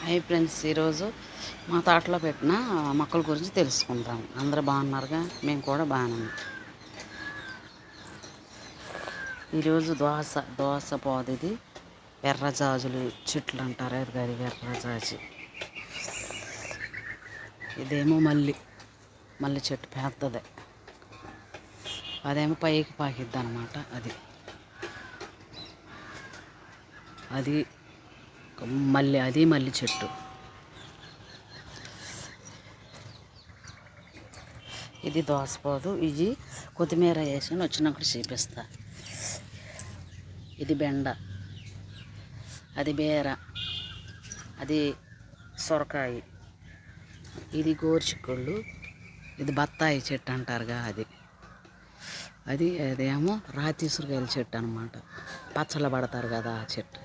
Hi friends, ఈరోజు మా తోటలో పెట్టిన మొక్కల గురించి తెలుసుకుందాం. అందరూ బాగున్నారుగా, మేము కూడా బాగానే ఉన్నాం. ఈరోజు దోస పోదు. ఇది ఎర్రజాజులు చెట్లు అంటారు, అది ఎర్రజాజి. ఇదేమో మల్లి చెట్టు పెద్దది, అదేమో పైకి పాకిద్ది అనమాట. అది మల్లి చెట్టు. ఇది దోసపోదు. ఇది కొత్తిమీర వేసి వచ్చినప్పుడు చూపిస్తా. ఇది బెండ, అది బీర, అది సొరకాయ, ఇది గోరుచిక్కుళ్ళు, ఇది బత్తాయి చెట్టు అంటారుగా అదేమో రాతీసురకాయల చెట్టు అనమాట. పచ్చళ్ళు పడతారు కదా ఆ చెట్టు.